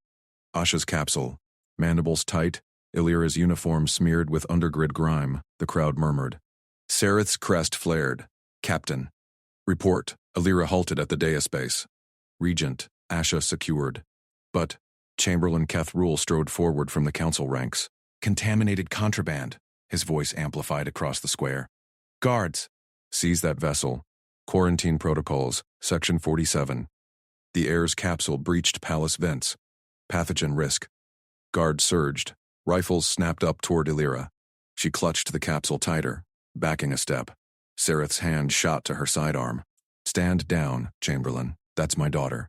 Asha's capsule. Mandibles tight, Illyra's uniform smeared with undergrid grime, the crowd murmured. Sareth's crest flared. Captain. Report. Illyra halted at the dais base. Regent. Asha secured. But Chamberlain Keth Rule strode forward from the council ranks. Contaminated contraband. His voice amplified across the square. Guards. Seize that vessel. Quarantine protocols. Section 47. The heir's capsule breached palace vents. Pathogen risk. Guards surged. Rifles snapped up toward Illyra. She clutched the capsule tighter, backing a step. Sareth's hand shot to her sidearm. Stand down, Chamberlain. That's my daughter.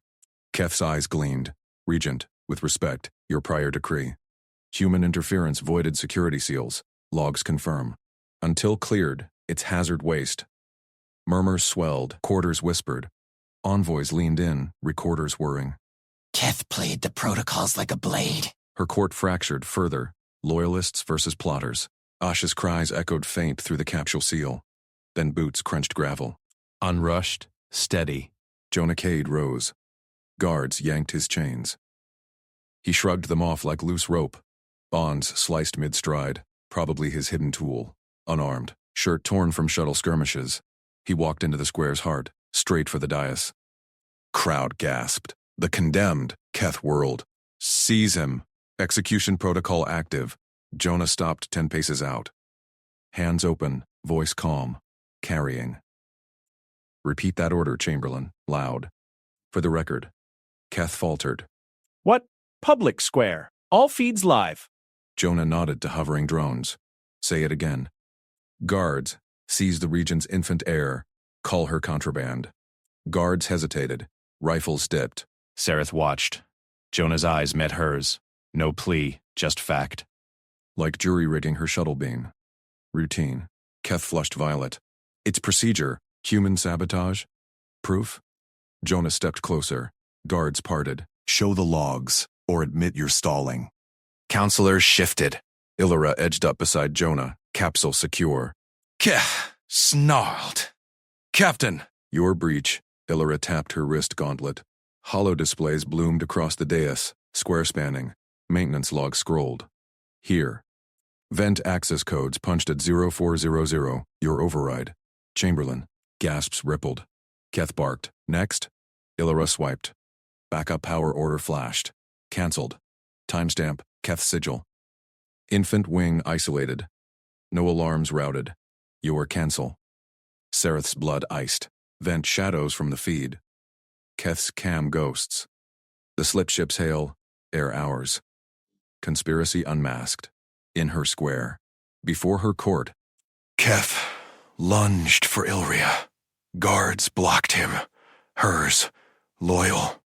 Keth's eyes gleamed. Regent, with respect, your prior decree. Human interference voided security seals. Logs confirm. Until cleared, it's hazard waste. Murmurs swelled. Quarters whispered. Envoys leaned in, recorders whirring. Keth played the protocols like a blade. Her court fractured further. Loyalists versus plotters. Asha's cries echoed faint through the capsule seal. Then boots crunched gravel. Unrushed, steady. Jonah Cade rose. Guards yanked his chains. He shrugged them off like loose rope. Bonds sliced mid-stride, probably his hidden tool. Unarmed, shirt torn from shuttle skirmishes. He walked into the square's heart, straight for the dais. Crowd gasped. The condemned, Keth whirled. Seize him. Execution protocol active. Jonah stopped 10 paces out. Hands open, voice calm. Carrying. Repeat that order, Chamberlain, loud. For the record. Keth faltered. What? Public square. All feeds live. Jonah nodded to hovering drones. Say it again. Guards, seize the regent's infant heir. Call her contraband. Guards hesitated. Rifles dipped. Sareth watched. Jonah's eyes met hers. No plea, just fact. Like jury rigging her shuttle beam. Routine. Keth flushed violet. It's procedure. Human sabotage. Proof? Jonah stepped closer. Guards parted. Show the logs, or admit you're stalling. Counselors shifted. Illyra edged up beside Jonah, capsule secure. Snarled. Captain! Your breach. Illyra tapped her wrist gauntlet. Hollow displays bloomed across the dais, square spanning. Maintenance log scrolled. Here. Vent access codes punched at 0400. Your override. Chamberlain. Gasps rippled. Keth barked. Next. Illyra swiped. Backup power order flashed. Cancelled. Timestamp. Keth sigil. Infant wing isolated. No alarms routed. Your cancel. Sareth's blood iced. Vent shadows from the feed. Keth's cam ghosts. The slip ships hail. Air ours. Conspiracy unmasked. In her square. Before her court. Keth lunged for Illyra. Guards blocked him. Hers. Loyal.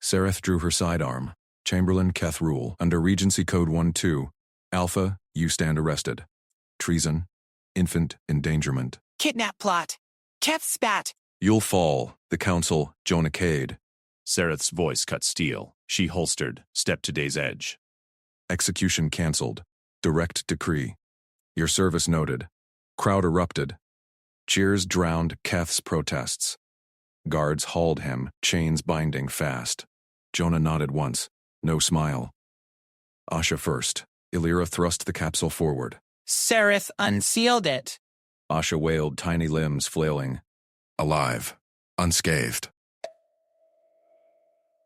Sareth drew her sidearm. Chamberlain Keth Rule. Under Regency Code 1-2. Alpha, you stand arrested. Treason. Infant endangerment. Kidnap plot. Keth spat. You'll fall, the council, Jonah Cade. Sereth's voice cut steel. She holstered, stepped to day's edge. Execution cancelled. Direct decree. Your service noted. Crowd erupted. Cheers drowned Keth's protests. Guards hauled him, chains binding fast. Jonah nodded once. No smile. Asha first. Illyra thrust the capsule forward. Sereth unsealed it. Asha wailed, tiny limbs flailing. Alive. Unscathed.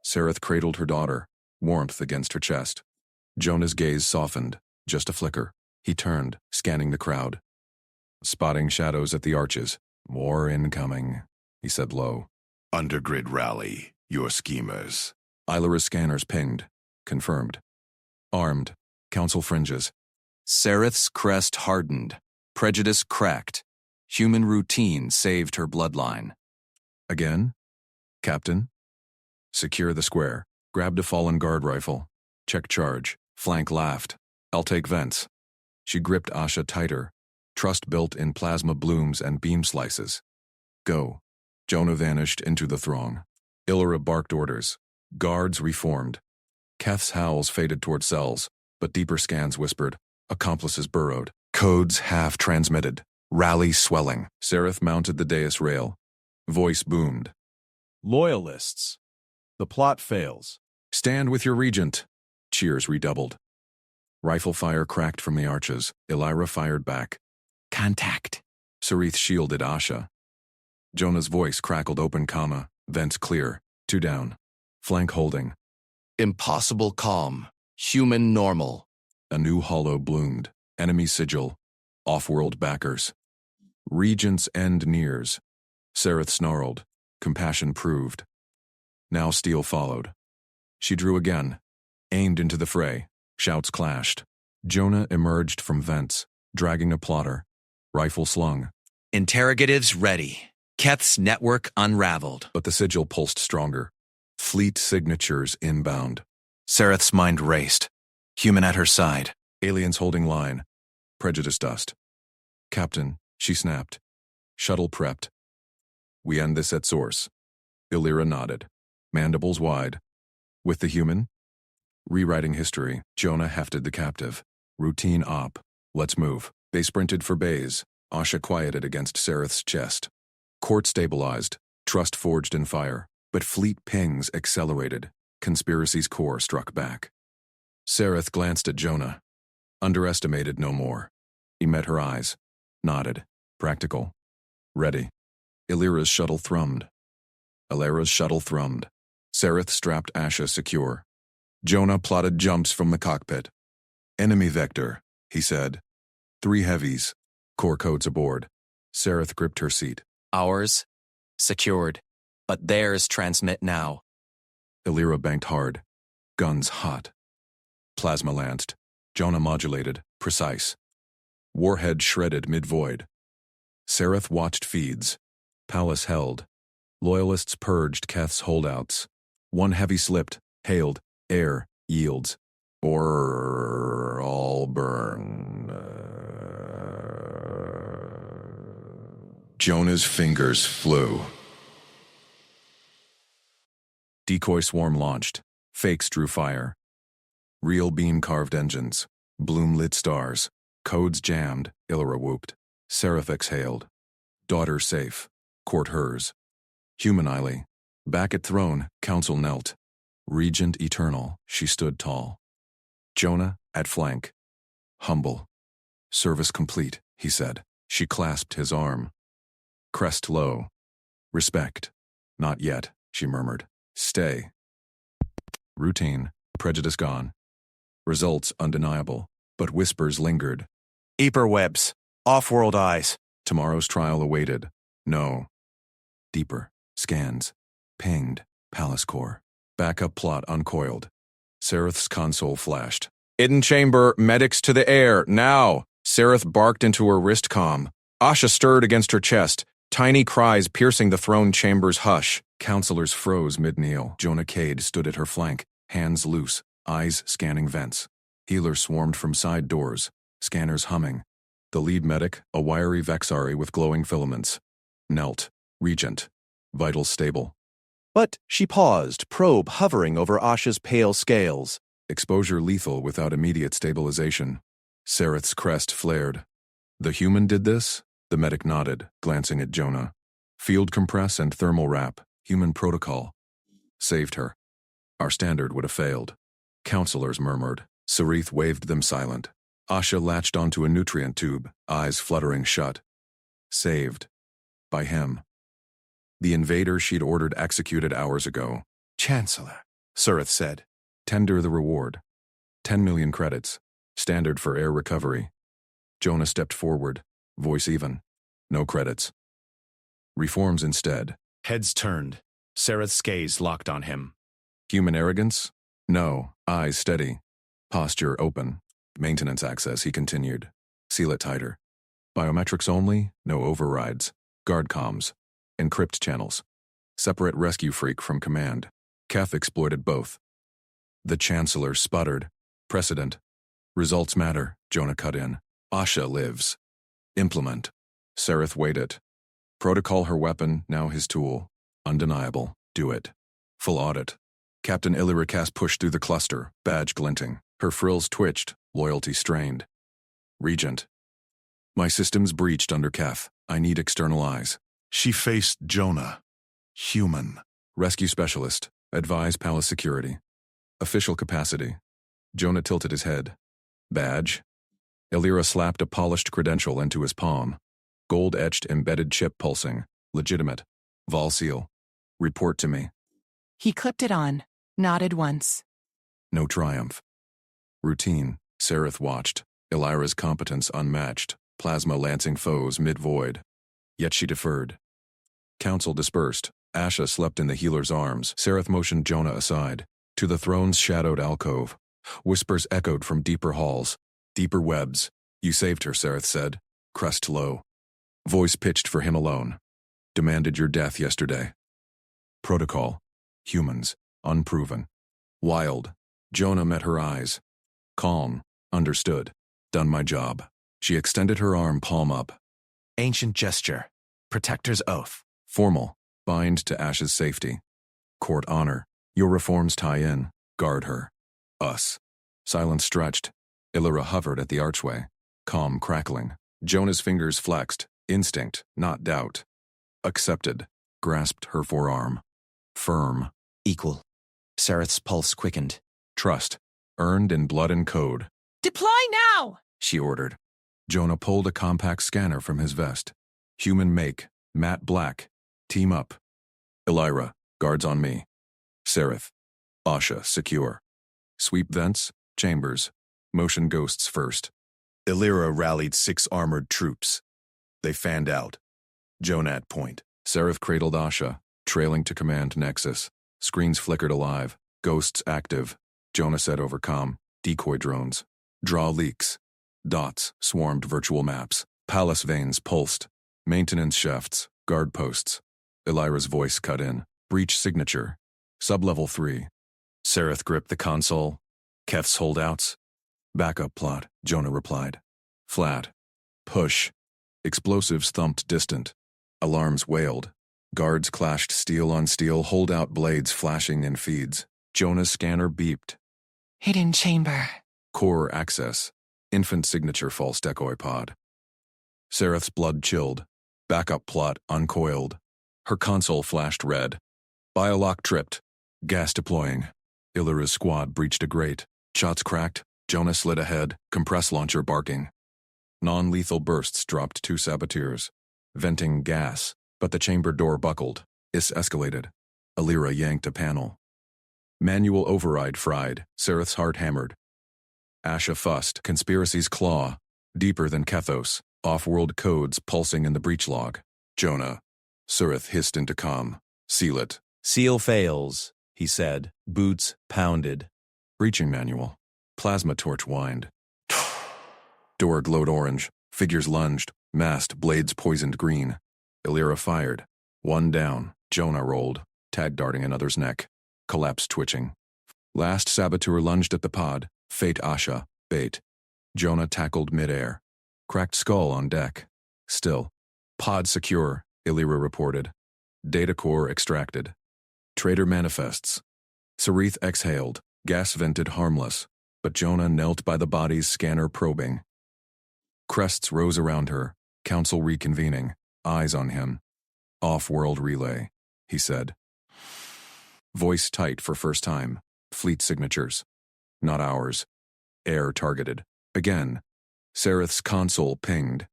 Sereth cradled her daughter, warmth against her chest. Jonah's gaze softened, just a flicker. He turned, scanning the crowd. Spotting shadows at the arches. More incoming, he said low. Undergrid rally. Your schemers. Illyra's scanners pinged. Confirmed. Armed. Council fringes. Sereth's crest hardened. Prejudice cracked. Human routine saved her bloodline. Again? Captain? Secure the square. Grabbed a fallen guard rifle. Check charge. Flank laughed. I'll take vents. She gripped Asha tighter. Trust built in plasma blooms and beam slices. Go. Jonah vanished into the throng. Illyra barked orders. Guards reformed. Keth's howls faded toward cells, but deeper scans whispered. Accomplices burrowed. Codes half transmitted. Rally swelling. Sereth mounted the dais rail. Voice boomed. Loyalists. The plot fails. Stand with your regent. Cheers redoubled. Rifle fire cracked from the arches. Illyra fired back. Contact. Sarith shielded Asha. Jonah's voice crackled open comma. Vents clear. 2 down. Flank holding. Impossible calm. Human normal. A new hollow bloomed. Enemy sigil. Off-world backers. Regent's end nears. Sereth snarled. Compassion proved. Now steel followed. She drew again. Aimed into the fray. Shouts clashed. Jonah emerged from vents, dragging a plotter. Rifle slung. Interrogatives ready. Keth's network unraveled. But the sigil pulsed stronger. Fleet signatures inbound. Sereth's mind raced. Human at her side. Aliens holding line. Prejudice dust. Captain, she snapped. Shuttle prepped. We end this at source. Illyra nodded. Mandibles wide. With the human? Rewriting history, Jonah hefted the captive. Routine op. Let's move. They sprinted for bays. Asha quieted against Sereth's chest. Court stabilized. Trust forged in fire. But fleet pings accelerated. Conspiracy's core struck back. Sereth glanced at Jonah. Underestimated no more. He met her eyes. Nodded. Practical. Ready. Illyra's shuttle thrummed. Sereth strapped Asha secure. Jonah plotted jumps from the cockpit. Enemy vector, he said. 3 heavies. Core codes aboard. Sereth gripped her seat. Ours? Secured. But theirs transmit now. Illyra banked hard. Guns hot. Plasma lanced. Jonah modulated. Precise. Warhead shredded mid-void. Sereth watched feeds. Palace held. Loyalists purged Keth's holdouts. 1 heavy slipped. Hailed. Air. Yields. Or all burn. Jonah's fingers flew. Decoy swarm launched. Fakes drew fire. Real beam-carved engines. Bloom-lit stars. Codes jammed. Illyra whooped. Sereth exhaled. Daughter safe. Court hers. Human Eily. Back at throne, council knelt. Regent eternal, she stood tall. Jonah at flank. Humble. Service complete, he said. She clasped his arm. Crest low. Respect. Not yet, she murmured. Stay. Routine. Prejudice gone. Results undeniable, but whispers lingered. Eeper webs. Off-world eyes. Tomorrow's trial awaited. No. Deeper. Scans. Pinged. Palace core. Backup plot uncoiled. Sereth's console flashed. Hidden chamber, medics to the air, now! Sereth barked into her wrist comm. Asha stirred against her chest. Tiny cries piercing the throne chamber's hush. Counselors froze mid-kneel. Jonah Cade stood at her flank, hands loose, eyes scanning vents. Healers swarmed from side doors, scanners humming. The lead medic, a wiry Vexari with glowing filaments. Knelt. Regent. Vitals stable. But she paused, probe hovering over Asha's pale scales. Exposure lethal without immediate stabilization. Sereth's crest flared. The human did this? The medic nodded, glancing at Jonah. Field compress and thermal wrap. Human protocol. Saved her. Our standard would have failed. Counselors murmured. Sarith waved them silent. Asha latched onto a nutrient tube, eyes fluttering shut. Saved. By him. The invader she'd ordered executed hours ago. Chancellor, Sarith said. Tender the reward. 10 million credits. Standard for air recovery. Jonah stepped forward, voice even. No credits. Reforms instead. Heads turned. Sareth's gaze locked on him. Human arrogance? No. Eyes steady. Posture open. Maintenance access, he continued. Seal it tighter. Biometrics only, no overrides. Guard comms. Encrypt channels. Separate rescue freak from command. Keth exploited both. The Chancellor sputtered. Precedent. Results matter, Jonah cut in. Asha lives. Implement. Sareth weighed it. Protocol her weapon, now his tool. Undeniable. Do it. Full audit. Captain Illyricast pushed through the cluster, badge glinting. Her frills twitched, loyalty strained. Regent. My system's breached under Keth. I need external eyes. She faced Jonah. Human. Rescue specialist. Advise palace security. Official capacity. Jonah tilted his head. Badge. Illyra slapped a polished credential into his palm. Gold-etched embedded chip pulsing. Legitimate. Vol seal. Report to me. He clipped it on, nodded once. No triumph. Routine. Sareth watched. Illyra's competence unmatched. Plasma lancing foes mid-void. Yet she deferred. Council dispersed. Asha slept in the healer's arms. Sareth motioned Jonah aside. To the throne's shadowed alcove. Whispers echoed from deeper halls. Deeper webs. You saved her, Sareth said. Crest low. Voice pitched for him alone. Demanded your death yesterday. Protocol. Humans. Unproven. Wild. Jonah met her eyes. Calm. Understood. Done my job. She extended her arm, palm up. Ancient gesture. Protector's oath. Formal. Bind to Ash's safety. Court honor. Your reforms tie in. Guard her. Us. Silence stretched. Illyra hovered at the archway. Calm crackling. Jonah's fingers flexed. Instinct, not doubt. Accepted. Grasped her forearm. Firm. Equal. Sareth's pulse quickened. Trust. Earned in blood and code. Deploy now! She ordered. Jonah pulled a compact scanner from his vest. Human make. Matte black. Team up. Illyra, guards on me. Sareth. Asha, secure. Sweep vents, chambers. Motion ghosts first. Illyra rallied 6 armored troops. They fanned out. Jonah at point. Sareth cradled Asha, trailing to command nexus. Screens flickered alive. Ghosts active. Jonah said over comm. Decoy drones. Draw leaks. Dots swarmed virtual maps. Palace veins pulsed. Maintenance shafts. Guard posts. Illyra's voice cut in. Breach signature. Sublevel 3. Sareth gripped the console. Keth's holdouts. Backup plot, Jonah replied. Flat. Push. Explosives thumped distant. Alarms wailed. Guards clashed steel on steel, holdout blades flashing in feeds. Jonah's scanner beeped. Hidden chamber. Core access. Infant signature false decoy pod. Sareth's blood chilled. Backup plot uncoiled. Her console flashed red. Biolock tripped. Gas deploying. Illyra's squad breached a grate. Shots cracked. Jonah slid ahead. Compress launcher barking. Non-lethal bursts dropped 2 saboteurs. Venting gas. But the chamber door buckled. Is escalated. Illyra yanked a panel. Manual override fried. Sareth's heart hammered. Asha fussed. Conspiracy's claw. Deeper than Kethos. Off-world codes pulsing in the breach log. Jonah. Sareth hissed into comm. Seal it. Seal fails, he said. Boots pounded. Breaching manual. Plasma torch whined. Door glowed orange. Figures lunged. Masked blades poisoned green. Illyra fired. 1 down. Jonah rolled. Tag darting another's neck. Collapse twitching. Last saboteur lunged at the pod. Fate Asha. Bait. Jonah tackled midair. Cracked skull on deck. Still. Pod secure, Illyra reported. Data core extracted. Traitor manifests. Sarith exhaled, gas vented harmless, but Jonah knelt by the body's scanner probing. Crests rose around her, council reconvening, eyes on him. Off-world relay, he said. Voice tight for first time. Fleet signatures. Not ours. Air targeted. Again. Sarith's console pinged.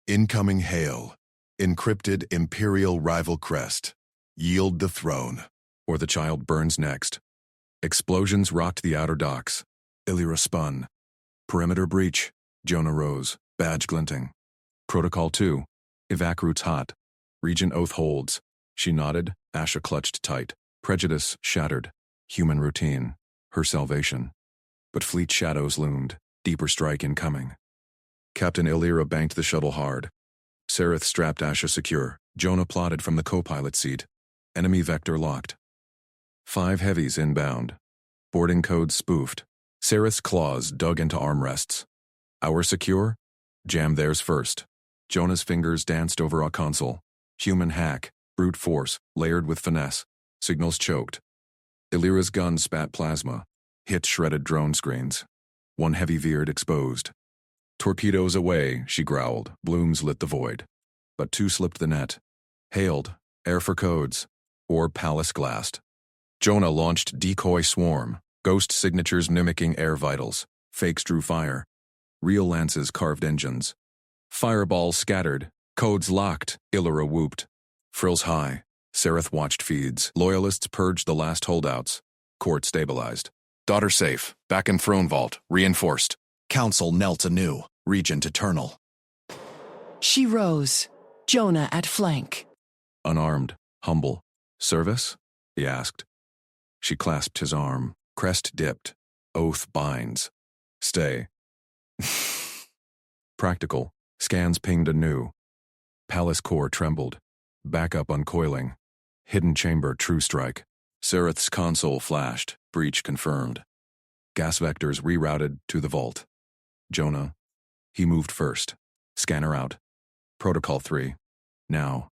Incoming hail. Encrypted Imperial rival crest. Yield the throne. Or the child burns next. Explosions rocked the outer docks. Illyra spun. Perimeter breach. Jonah rose, badge glinting. Protocol 2. Evac routes hot. Regent oath holds. She nodded, Asha clutched tight. Prejudice shattered. Human routine. Her salvation. But fleet shadows loomed. Deeper strike incoming. Captain Illyra banked the shuttle hard. Sarith strapped Asha secure. Jonah plodded from the co-pilot seat. Enemy vector locked. 5 heavies inbound. Boarding codes spoofed. Sarith's claws dug into armrests. Our secure? Jam theirs first. Jonah's fingers danced over a console. Human hack, brute force, layered with finesse. Signals choked. Illyra's gun spat plasma. Hit shredded drone screens. One heavy veered exposed. Torpedoes away, she growled. Blooms lit the void. But 2 slipped the net. Hailed. Air for codes. Or palace glassed. Jonah launched decoy swarm. Ghost signatures mimicking air vitals. Fakes drew fire. Real lances carved engines. Fireballs scattered. Codes locked, Illyra whooped. Frills high. Sarith watched feeds. Loyalists purged the last holdouts. Court stabilized. Daughter safe. Back in throne vault. Reinforced. Council knelt anew. Regent eternal. She rose. Jonah at flank. Unarmed. Humble. Service? He asked. She clasped his arm. Crest dipped. Oath binds. Stay. Practical. Scans pinged anew. Palace core trembled. Backup uncoiling. Hidden chamber true strike. Sarith's console flashed. Breach confirmed. Gas vectors rerouted to the vault. Jonah. He moved first. Scanner out. Protocol 3. Now.